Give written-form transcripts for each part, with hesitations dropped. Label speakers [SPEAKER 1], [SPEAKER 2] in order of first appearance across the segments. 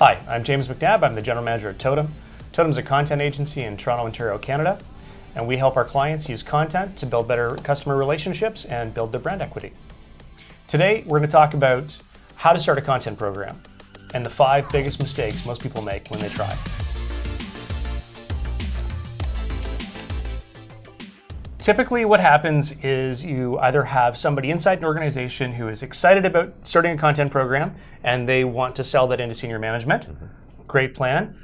[SPEAKER 1] Hi, I'm James McNabb. I'm the General Manager at Totem. Totem's a content agency in Toronto, Ontario, Canada, and we help our clients use content to build better customer relationships and build their brand equity. Today, we're going to talk about how to start a content program and the 5 biggest mistakes most people make when they try. Typically what happens is you either have somebody inside an organization who is excited about starting a content program and they want to sell that into senior management. Great plan.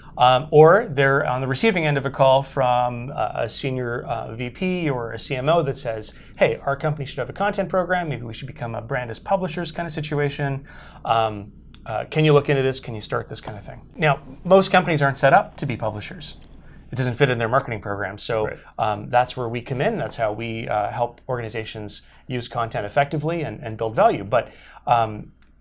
[SPEAKER 1] Or they're on the receiving end of a call from a senior VP or a CMO that says, hey, our company should have a content program. Maybe we should become a brand as publishers kind of situation. Can you look into this? Can you start this kind of thing? Now, most companies aren't set up to be publishers. It doesn't fit in their marketing program. So that's where we come in. That's how we help organizations use content effectively and build value. But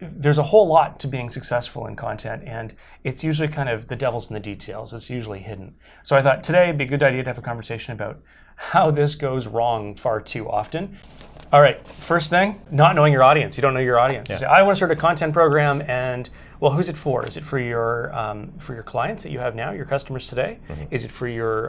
[SPEAKER 1] there's a whole lot to being successful in content, and it's usually kind of the devil's in the details. It's usually hidden. So I thought today it'd be a good idea to have a conversation about how this goes wrong far too often. All right, first thing, not knowing your audience. You don't know your audience. You say, I want to start a content program, and well, who's it for? Is it for your clients that you have now, your customers today? Is it for your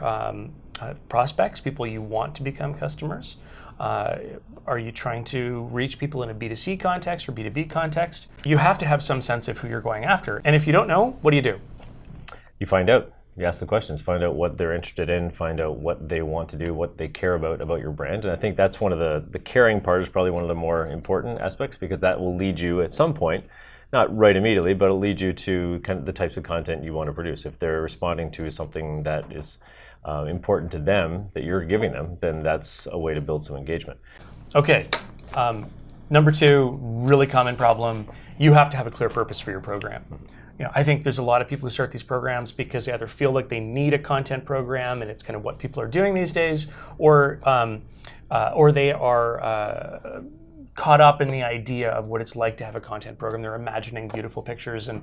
[SPEAKER 1] prospects, people you want to become customers? Are you trying to reach people in a B2C context or B2B context? You have to have some sense of who you're going after. And if you don't know, what do?
[SPEAKER 2] You find out. You ask the questions, find out what they're interested in, find out what they want to do, what they care about your brand. And I think that's one of the caring part is probably one of the more important aspects, because that will lead you at some point, not right immediately, but it'll lead you to kind of the types of content you want to produce. If they're responding to something that is important to them, that you're giving them, then that's a way to build some engagement.
[SPEAKER 1] Okay, number 2, really common problem, you have to have a clear purpose for your program. You know, I think there's a lot of people who start these programs because they either feel like they need a content program and it's kind of what people are doing these days, or they are caught up in the idea of what it's like to have a content program. They're imagining beautiful pictures and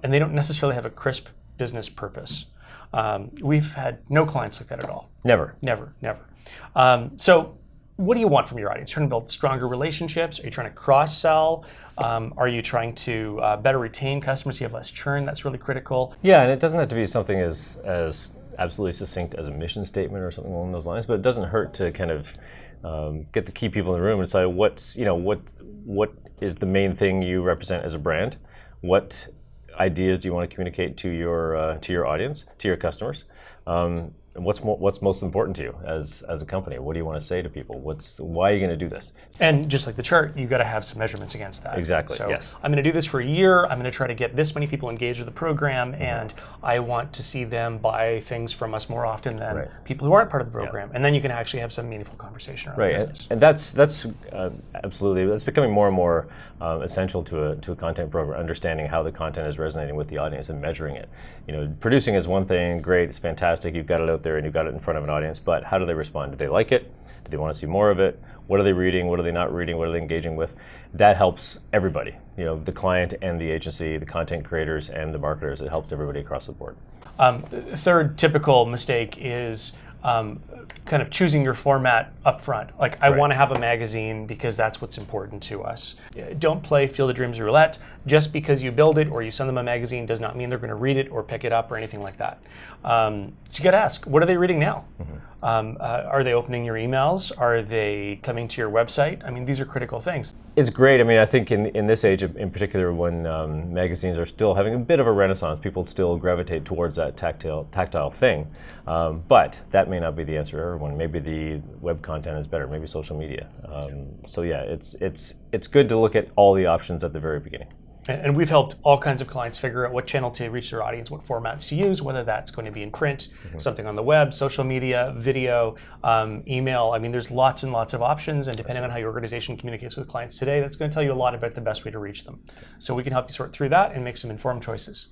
[SPEAKER 1] they don't necessarily have a crisp business purpose. We've had no clients like that at all.
[SPEAKER 2] Never.
[SPEAKER 1] So what do you want from your audience? Trying to build stronger relationships? Are you trying to cross-sell? Are you trying to better retain customers so you have less churn? That's really critical.
[SPEAKER 2] Yeah, and it doesn't have to be something as absolutely succinct as a mission statement or something along those lines, but it doesn't hurt to kind of get the key people in the room and decide what is the main thing you represent as a brand. What ideas do you want to communicate to your audience, to your customers? And what's most important to you as a company? What do you want to say to people? Why are you going to do this?
[SPEAKER 1] And just like the chart, you've got to have some measurements against that.
[SPEAKER 2] Exactly.
[SPEAKER 1] So
[SPEAKER 2] yes.
[SPEAKER 1] I'm going to do this for a year. I'm going to try to get this many people engaged with the program, and I want to see them buy things from us more often than people who aren't part of the program. And then you can actually have some meaningful conversation around business.
[SPEAKER 2] And that's absolutely, that's becoming more and more essential to a content program. Understanding how the content is resonating with the audience and measuring it. You know, producing is one thing. Great, it's fantastic. You've got it out there and you've got it in front of an audience, but how do they respond? Do they like it? Do they want to see more of it? What are they reading? What are they not reading? What are they engaging with? That helps everybody, you know, the client and the agency, the content creators and the marketers. It helps everybody across the board.
[SPEAKER 1] Third typical mistake is kind of choosing your format up front. Like, I want to have a magazine because that's what's important to us. Don't play Field of Dreams roulette. Just because you build it or you send them a magazine does not mean they're going to read it or pick it up or anything like that. So you got to ask, what are they reading now? Are they opening your emails? Are they coming to your website? I mean, these are critical things.
[SPEAKER 2] It's great. I mean, I think in this age in particular, when magazines are still having a bit of a renaissance, people still gravitate towards that tactile thing. But that may not be the answer to everyone. Maybe the web content is better. Maybe social media. So yeah, it's good to look at all the options at the very beginning.
[SPEAKER 1] And we've helped all kinds of clients figure out what channel to reach their audience, what formats to use, whether that's going to be in print, something on the web, social media, video, email. I mean, there's lots and lots of options, and depending on how your organization communicates with clients today, that's going to tell you a lot about the best way to reach them. So we can help you sort through that and make some informed choices.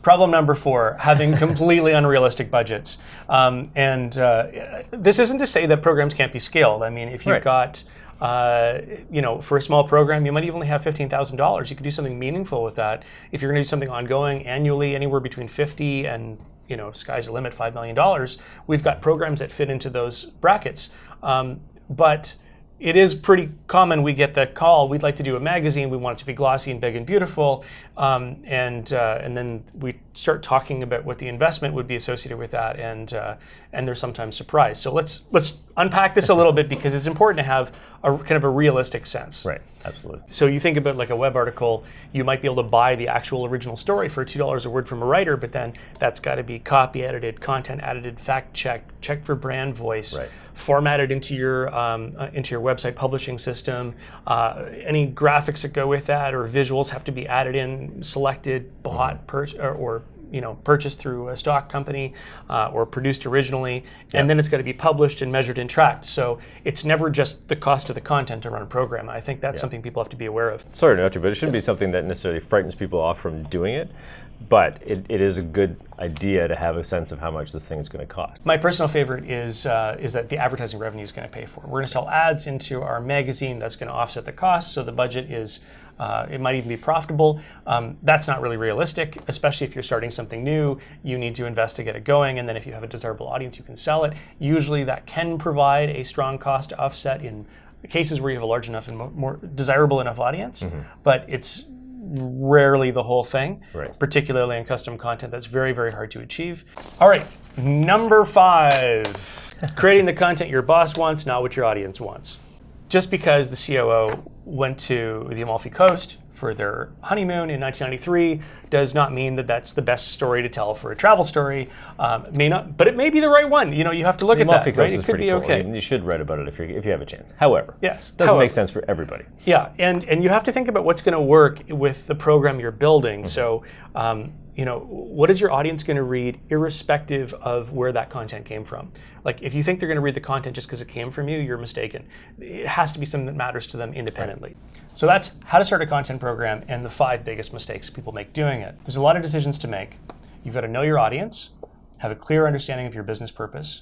[SPEAKER 1] Problem number 4, having completely unrealistic budgets. This isn't to say that programs can't be scaled. I mean, if you've got for a small program, you might even only have $15,000. You could do something meaningful with that. If you're going to do something ongoing, annually, anywhere between 50 and sky's the limit, $5 million. We've got programs that fit into those brackets. But it is pretty common we get the call, we'd like to do a magazine, we want it to be glossy and big and beautiful, and then we start talking about what the investment would be associated with that, and they're sometimes surprised. So let's unpack this a little bit, because it's important to have a kind of a realistic sense.
[SPEAKER 2] Right, absolutely.
[SPEAKER 1] So you think about like a web article, you might be able to buy the actual original story for $2 a word from a writer, but then that's got to be copy edited, content edited, fact checked for brand voice,
[SPEAKER 2] right,
[SPEAKER 1] formatted into your website publishing system. Any graphics that go with that or visuals have to be added in, selected, bought, or purchased through a stock company or produced originally, and then it's got to be published and measured and tracked. So it's never just the cost of the content to run a program. I think that's something people have to be aware of.
[SPEAKER 2] Sorry to interrupt you, but it shouldn't be something that necessarily frightens people off from doing it. But it is a good idea to have a sense of how much this thing is going to cost.
[SPEAKER 1] My personal favorite is that the advertising revenue is going to pay for it. We're going to sell ads into our magazine that's going to offset the cost, so the budget is, it might even be profitable. That's not really realistic, especially if you're starting something new. You need to invest to get it going, and then if you have a desirable audience, you can sell it. Usually that can provide a strong cost to offset in cases where you have a large enough and more desirable enough audience, but it's rarely the whole thing, particularly in custom content that's very, very hard to achieve. All right, number 5, creating the content your boss wants, not what your audience wants. Just because the COO went to the Amalfi Coast for their honeymoon in 1993 does not mean that that's the best story to tell for a travel story. May not, but it may be the right one. You have to look at that.
[SPEAKER 2] Amalfi Coast
[SPEAKER 1] It could be
[SPEAKER 2] cool.
[SPEAKER 1] okay.
[SPEAKER 2] You should write about it if you have a chance. However,
[SPEAKER 1] yes,
[SPEAKER 2] doesn't make sense for everybody.
[SPEAKER 1] Yeah, and you have to think about what's going to work with the program you're building. So, what is your audience going to read, irrespective of where that content came from? Like, if you think they're going to read the content just because it came from you, you're mistaken. It has to be something that matters to them independently. So that's how to start a content program and the 5 biggest mistakes people make doing it. There's a lot of decisions to make. You've got to know your audience, have a clear understanding of your business purpose.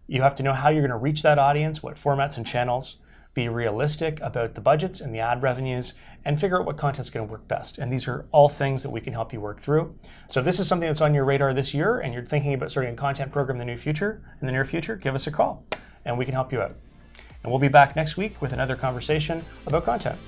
[SPEAKER 1] You have to know how you're going to reach that audience, what formats and channels, be realistic about the budgets and the ad revenues, and figure out what content's going to work best. And these are all things that we can help you work through. So if this is something that's on your radar this year and you're thinking about starting a content program in the near future, give us a call and we can help you out. And we'll be back next week with another conversation about content.